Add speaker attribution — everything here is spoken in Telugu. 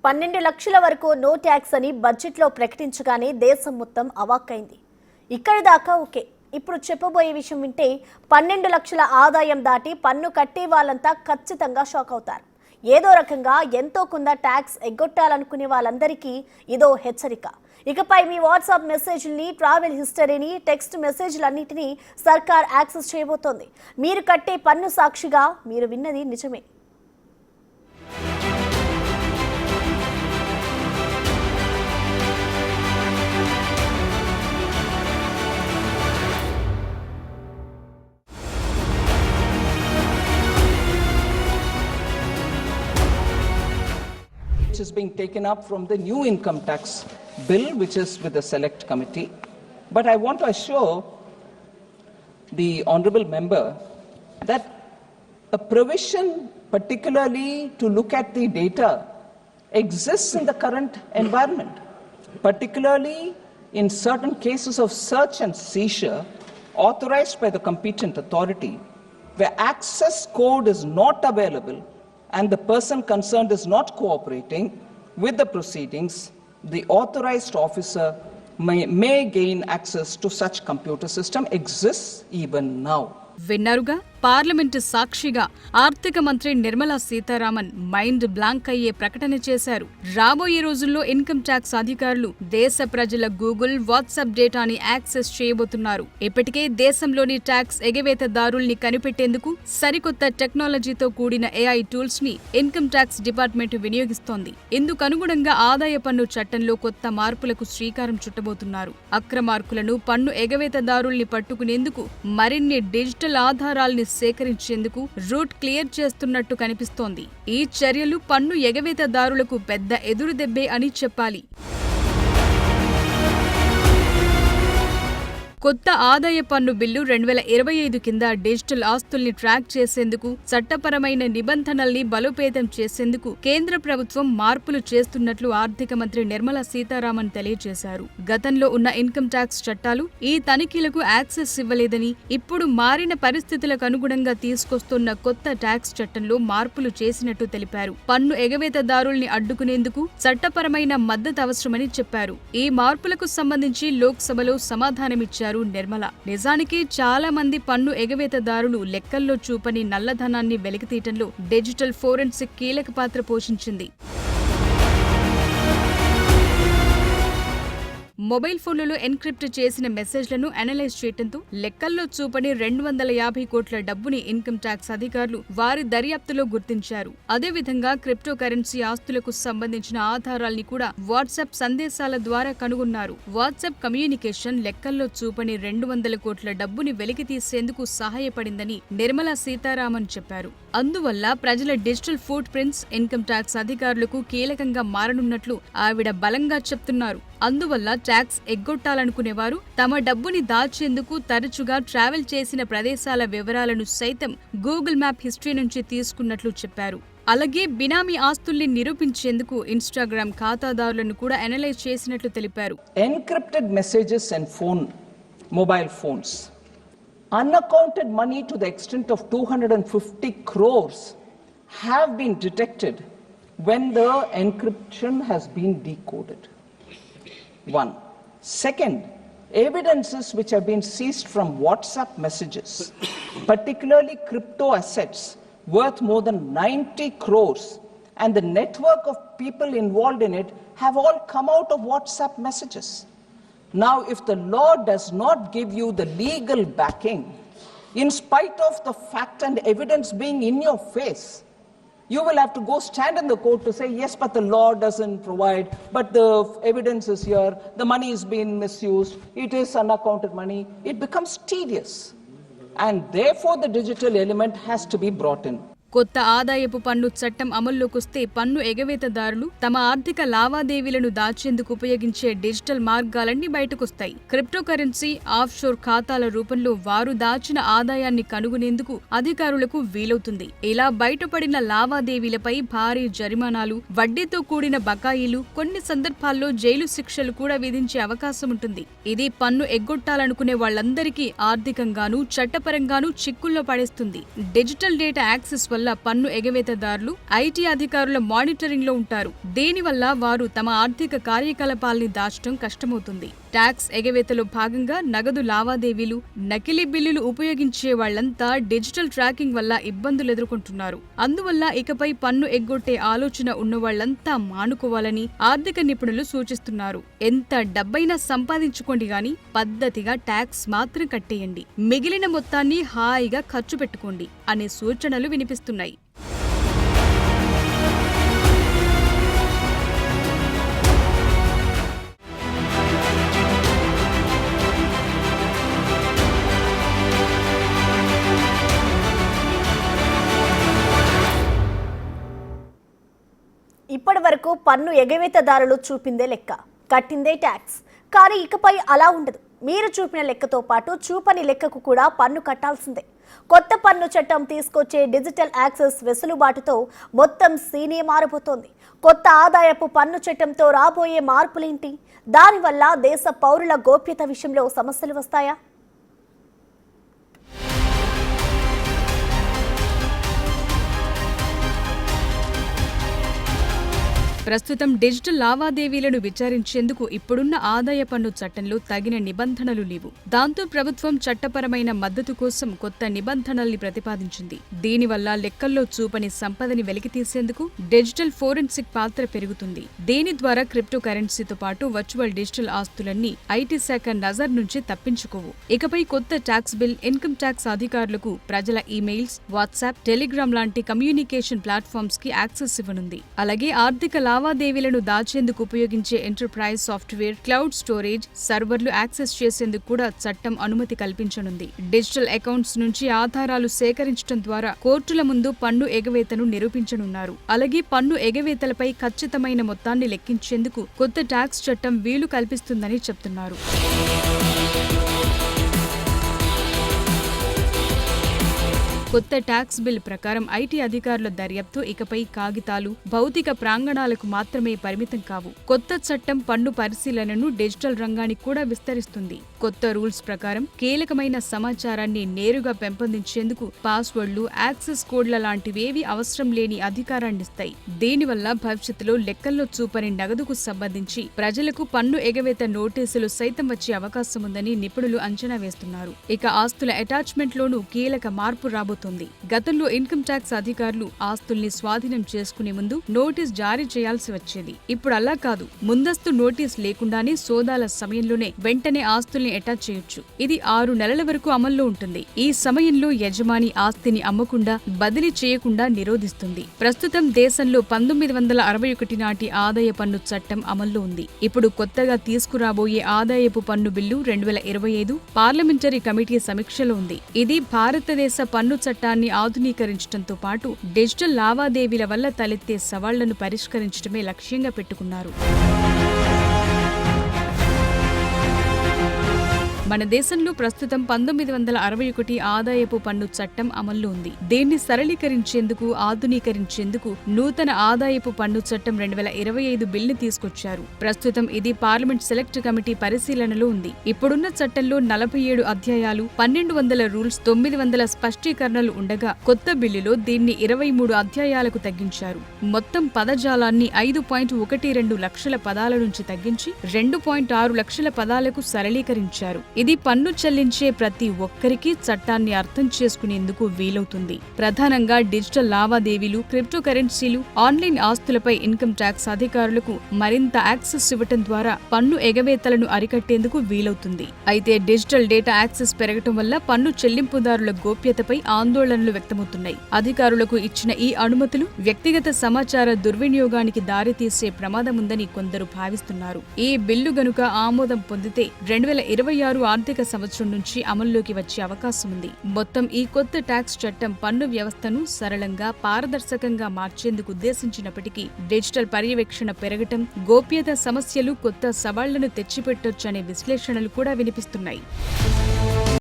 Speaker 1: 12 లక్షల వరకు నో ట్యాక్స్ అని బడ్జెట్లో ప్రకటించగానే దేశం మొత్తం అవాక్కైంది. ఇక్కడి దాకా ఓకే. ఇప్పుడు చెప్పబోయే విషయం వింటే 12 లక్షల ఆదాయం దాటి పన్ను కట్టే వాళ్ళంతా ఖచ్చితంగా షాక్ అవుతారు. ఏదో రకంగా ఎంతో కొంత ట్యాక్స్ ఎగ్గొట్టాలనుకునే వాళ్ళందరికీ ఇదో హెచ్చరిక. ఇకపై మీ వాట్సాప్ మెసేజ్ని, ట్రావెల్ హిస్టరీని, టెక్స్ట్ మెసేజ్లన్నింటినీ సర్కార్ యాక్సెస్ చేయబోతోంది. మీరు కట్టే పన్ను సాక్షిగా మీరు విన్నది నిజమే.
Speaker 2: Is being taken up from the new income tax bill, which is with the select committee. But I want to assure the honourable member that a provision particularly to look at the data exists in the current environment, particularly in certain cases of search and seizure authorized by the competent authority, where access code is not available and the person concerned is not cooperating with the proceedings, the authorized officer may gain access to such computer system exists even now.
Speaker 3: విన్నారుగా, పార్లమెంటు సాక్షిగా ఆర్థిక మంత్రి నిర్మలా సీతారామన్ మైండ్ బ్లాంక్ అయ్యే ప్రకటన చేశారు. రాబోయే రోజుల్లో ఇన్కమ్ ట్యాక్స్ అధికారులు దేశ ప్రజల గూగుల్, వాట్సాప్ డేటాని యాక్సెస్ చేయబోతున్నారు. ఇప్పటికే దేశంలోని ట్యాక్స్ ఎగవేతదారుల్ని కనిపెట్టేందుకు సరికొత్త టెక్నాలజీతో కూడిన AI టూల్స్ ని ఇన్కమ్ ట్యాక్స్ డిపార్ట్మెంట్ వినియోగిస్తోంది. ఇందుకు అనుగుణంగా ఆదాయ పన్ను చట్టంలో కొత్త మార్పులకు శ్రీకారం చుట్టబోతున్నారు. అక్రమార్కులను, పన్ను ఎగవేతదారుల్ని పట్టుకునేందుకు మరిన్ని డిజిటల్ ఆధారాల్ని సేకరించేందుకు రూట్ క్లియర్ చేస్తున్నట్టు కనిపిస్తోంది. ఈ చర్యలు పన్ను ఎగవేతదారులకు పెద్ద ఎదురుదెబ్బే అని చెప్పాలి. కొత్త ఆదాయ పన్ను బిల్లు 2025 కింద డిజిటల్ ఆస్తుల్ని ట్రాక్ చేసేందుకు, చట్టపరమైన నిబంధనల్ని బలోపేతం చేసేందుకు కేంద్ర ప్రభుత్వం మార్పులు చేస్తున్నట్లు ఆర్థిక మంత్రి నిర్మలా సీతారామన్ తెలియజేశారు. గతంలో ఉన్న ఇన్కమ్ ట్యాక్స్ చట్టాలు ఈ తనిఖీలకు యాక్సెస్ ఇవ్వలేదని, ఇప్పుడు మారిన పరిస్థితులకు అనుగుణంగా తీసుకొస్తున్న కొత్త ట్యాక్స్ చట్టంలో మార్పులు చేసినట్టు తెలిపారు. పన్ను ఎగవేతదారుల్ని అడ్డుకునేందుకు చట్టపరమైన మద్దతు అవసరమని చెప్పారు. ఈ మార్పులకు సంబంధించి లోక్సభలో సమాధానమిచ్చారు నిర్మల. నిజానికి చాలా మంది పన్ను ఎగవేతదారులు లెక్కల్లో చూపని నల్లధనాన్ని వెలికితీయటంలో డిజిటల్ ఫోరెన్సిక్ కీలక పాత్ర పోషించింది. మొబైల్ ఫోన్లలో ఎన్క్రిప్ట్ చేసిన మెసేజ్లను అనలైజ్ చేయడంతో లెక్కల్లో చూపని 250 కోట్ల డబ్బుని ఇన్కమ్ ట్యాక్స్ అధికారులు వారి దర్యాప్తులో గుర్తించారు. అదేవిధంగా క్రిప్టో కరెన్సీ ఆస్తులకు సంబంధించిన ఆధారాల్ని కూడా వాట్సాప్ సందేశాల ద్వారా కనుగొన్నారు. వాట్సాప్ కమ్యూనికేషన్ లెక్కల్లో చూపని 200 కోట్ల డబ్బుని వెలికి తీసేందుకు సహాయపడిందని నిర్మలా సీతారామన్ చెప్పారు. అందువల్ల ప్రజల digital foot prints income tax అధికారులకు కీలకంగా మారనున్నట్లు ఆవిడ బలంగా చెప్తున్నారు. అందువల్ల ట్యాక్స్ ఎగ్గొట్టాలనుకునేవారు తమ డబ్బుని దాచేందుకు తరచుగా ట్రావెల్ చేసిన ప్రదేశాల వివరాలను సైతం గూగుల్ మ్యాప్ హిస్టరీ నుంచి తీసుకున్నట్లు చెప్పారు. అలాగే బినామీ ఆస్తుల్ని నిరూపించేందుకు ఇన్స్టాగ్రామ్ ఖాతాదారులను కూడా అనలైజ్ చేసినట్లు తెలిపారు.
Speaker 2: Encrypted messages and mobile phones, unaccounted money to the extent of 250 crores have been detected when the encryption has been decoded. One. Second, evidences which have been seized from WhatsApp messages, particularly crypto assets worth more than 90 crores, and the network of people involved in it have all come out of WhatsApp messages. Now, if the law does not give you the legal backing, in spite of the fact and evidence being in your face, you will have to go stand in the court to say, yes, but the law doesn't provide, but the evidence is here, the money is being misused, it is unaccounted money. It becomes tedious. And therefore, the digital element has to be brought in.
Speaker 3: కొత్త ఆదాయపు పన్ను చట్టం అమల్లోకొస్తే పన్ను ఎగవేతదారులు తమ ఆర్థిక లావాదేవీలను దాచేందుకు ఉపయోగించే డిజిటల్ మార్గాలన్నీ బయటకొస్తాయి. క్రిప్టో కరెన్సీ, ఆఫ్షోర్ ఖాతాల రూపంలో వారు దాచిన ఆదాయాన్ని కనుగొనేందుకు అధికారులకు వీలవుతుంది. ఇలా బయటపడిన లావాదేవీలపై భారీ జరిమానాలు, వడ్డీతో కూడిన బకాయిలు, కొన్ని సందర్భాల్లో జైలు శిక్షలు కూడా విధించే అవకాశం ఉంటుంది. ఇది పన్ను ఎగ్గొట్టాలనుకునే వాళ్లందరికీ ఆర్థికంగానూ, చట్టపరంగానూ చిక్కుల్లో పడేస్తుంది. డిజిటల్ డేటా యాక్సెస్ వల్ల పన్ను ఎగవేతదారులు ఐటీ అధికారుల మానిటరింగ్ లో ఉంటారు. దీనివల్ల వారు తమ ఆర్థిక కార్యకలాపాల్ని దాచడం కష్టమవుతుంది. ట్యాక్స్ ఎగవేతలో భాగంగా నగదు లావాదేవీలు, నకిలీ బిల్లులు ఉపయోగించే వాళ్లంతా డిజిటల్ ట్రాకింగ్ వల్ల ఇబ్బందులు ఎదుర్కొంటున్నారు. అందువల్ల ఇకపై పన్ను ఎగ్గొట్టే ఆలోచన ఉన్నవాళ్లంతా మానుకోవాలని ఆర్థిక నిపుణులు సూచిస్తున్నారు. ఎంత డబ్బైనా సంపాదించుకోండి గాని పద్ధతిగా ట్యాక్స్ మాత్రం కట్టేయండి, మిగిలిన మొత్తాన్ని హాయిగా ఖర్చు పెట్టుకోండి అనే సూచనలు వినిపిస్తున్నాయి.
Speaker 1: ఇప్పటి వరకు పన్ను ఎగవేతదారులు చూపిందే లెక్క, కట్టిందే ట్యాక్స్. కానీ ఇకపై అలా ఉండదు. మీరు చూపిన లెక్కతో పాటు చూపని లెక్కకు కూడా పన్ను కట్టాల్సిందే. కొత్త పన్ను చట్టం తీసుకొచ్చే డిజిటల్ యాక్సెస్ వెసులుబాటుతో మొత్తం సీనే మారిపోతోంది. కొత్త ఆదాయపు పన్ను చట్టంతో రాబోయే మార్పులేంటి? దానివల్ల దేశ పౌరుల గోప్యత విషయంలో సమస్యలు వస్తాయా?
Speaker 3: ప్రస్తుతం డిజిటల్ లావాదేవీలను విచారించేందుకు ఇప్పుడున్న ఆదాయ పన్ను చట్టంలో తగిన నిబంధనలు లేవు. దాంతో ప్రభుత్వం చట్టపరమైన మద్దతు కోసం కొత్త నిబంధనల్ని ప్రతిపాదించింది. దీనివల్ల లెక్కల్లో చూపని సంపదని వెలికితీసేందుకు డిజిటల్ ఫోరెన్సిక్ పాత్ర పెరుగుతుంది. దీని ద్వారా క్రిప్టో కరెన్సీతో పాటు వర్చువల్ డిజిటల్ ఆస్తులన్నీ ఐటీ శాఖ నజర్ నుంచి తప్పించుకోవు. ఇకపై కొత్త ట్యాక్స్ బిల్ ఇన్కమ్ ట్యాక్స్ అధికారులకు ప్రజల ఈమెయిల్స్, వాట్సాప్, టెలిగ్రామ్ లాంటి కమ్యూనికేషన్ ప్లాట్ఫామ్స్ కి యాక్సెస్ ఇవ్వనుంది. అలాగే ఆర్థిక లావాదేవీలను దాచేందుకు ఉపయోగించే ఎంటర్ప్రైజ్ సాఫ్ట్వేర్, క్లౌడ్ స్టోరేజ్ సర్వర్లు యాక్సెస్ చేసేందుకు కూడా చట్టం అనుమతి కల్పించనుంది. డిజిటల్ అకౌంట్స్ నుంచి ఆధారాలు సేకరించడం ద్వారా కోర్టుల ముందు పన్ను ఎగవేతను నిరూపించనున్నారు. అలాగే పన్ను ఎగవేతలపై ఖచ్చితమైన మొత్తాన్ని లెక్కించేందుకు కొత్త ట్యాక్స్ చట్టం వీలు కల్పిస్తుందని చెప్తున్నారు. కొత్త ట్యాక్స్ బిల్ ప్రకారం ఐటీ అధికారుల దర్యాప్తు ఇకపై కాగితాలు, భౌతిక ప్రాంగణాలకు మాత్రమే పరిమితం కావు. కొత్త చట్టం పన్ను పరిశీలనను డిజిటల్ రంగానికి కూడా విస్తరిస్తుంది. కొత్త రూల్స్ ప్రకారం కీలకమైన సమాచారాన్ని నేరుగా పెంపొందించేందుకు పాస్వర్డ్లు, యాక్సెస్ కోడ్ల లాంటివేవీ అవసరం లేని అధికారాన్నిస్తాయి. దీనివల్ల భవిష్యత్తులో లెక్కల్లో చూపని నగదుకు సంబంధించి ప్రజలకు పన్ను ఎగవేత నోటీసులు సైతం వచ్చే అవకాశం ఉందని నిపుణులు అంచనా వేస్తున్నారు. ఇక ఆస్తుల అటాచ్మెంట్లోనూ కీలక మార్పు రాబోతోంది. గతంలో ఇన్కమ్ ట్యాక్స్ అధికారులు ఆస్తుల్ని స్వాధీనం చేసుకునే ముందు నోటీస్ జారీ చేయాల్సి వచ్చేది. ఇప్పుడు అలా కాదు. ముందస్తు నోటీస్ లేకుండానే సోదాల సమయంలోనే వెంటనే ఆస్తుల్ని అటాచ్ చేయొచ్చు. ఇది 6 నెలల వరకు అమల్లో ఉంటుంది. ఈ సమయంలో యజమాని ఆస్తిని అమ్మకుండా, బదిలీ చేయకుండా నిరోధిస్తుంది. ప్రస్తుతం దేశంలో 1961 నాటి ఆదాయ పన్ను చట్టం అమల్లో ఉంది. ఇప్పుడు కొత్తగా తీసుకురాబోయే ఆదాయపు పన్ను బిల్లు 2025 పార్లమెంటరీ కమిటీ సమీక్షలో ఉంది. ఇది భారతదేశ పన్ను చట్టాన్ని ఆధునీకరించడంతో పాటు డిజిటల్ లావాదేవీల వల్ల తలెత్తే సవాళ్లను పరిష్కరించడమే లక్ష్యంగా పెట్టుకున్నారు. మన దేశంలో ప్రస్తుతం 1961 ఆదాయపు పన్ను చట్టం అమల్లో ఉంది. దీన్ని సరళీకరించేందుకు, ఆధునీకరించేందుకు నూతన ఆదాయపు పన్ను చట్టం 2025 బిల్లు తీసుకొచ్చారు. ప్రస్తుతం ఇది పార్లమెంట్ సెలెక్ట్ కమిటీ పరిశీలనలో ఉంది. ఇప్పుడున్న చట్టంలో 47 అధ్యాయాలు, 1200 రూల్స్, 900 స్పష్టీకరణలు ఉండగా కొత్త బిల్లులో దీన్ని 23 అధ్యాయాలకు తగ్గించారు. మొత్తం పదజాలాన్ని 5.12 లక్షల పదాల నుంచి తగ్గించి 2.6 లక్షల పదాలకు సరళీకరించారు. ఇది పన్ను చెల్లించే ప్రతి ఒక్కరికి చట్టాన్ని అర్థం చేసుకునేందుకు వీలవుతుంది. ప్రధానంగా డిజిటల్ లావాదేవీలు, క్రిప్టో కరెన్సీలు, ఆన్లైన్ ఆస్తులపై ఇన్కమ్ ట్యాక్స్ అధికారులకు మరింత యాక్సెస్ ఇవ్వటం ద్వారా పన్ను ఎగవేతలను అరికట్టేందుకు వీలవుతుంది. అయితే డిజిటల్ డేటా యాక్సెస్ పెరగటం వల్ల పన్ను చెల్లింపుదారుల గోప్యతపై ఆందోళనలు వ్యక్తమవుతున్నాయి. అధికారులకు ఇచ్చిన ఈ అనుమతులు వ్యక్తిగత సమాచార దుర్వినియోగానికి దారితీసే ప్రమాదముందని కొందరు భావిస్తున్నారు. ఈ బిల్లు గనుక ఆమోదం పొందితే 2026 ఆర్థిక సంవత్సరం నుంచి అమల్లోకి వచ్చే అవకాశం ఉంది. మొత్తం ఈ కొత్త ట్యాక్స్ చట్టం పన్ను వ్యవస్థను సరళంగా, పారదర్శకంగా మార్చేందుకు ఉద్దేశించినప్పటికీ డిజిటల్ పర్యవేక్షణ పెరగటం, గోప్యత సమస్యలు కొత్త సవాళ్లను తెచ్చిపెట్టొచ్చనే విశ్లేషణలు కూడా వినిపిస్తున్నాయి.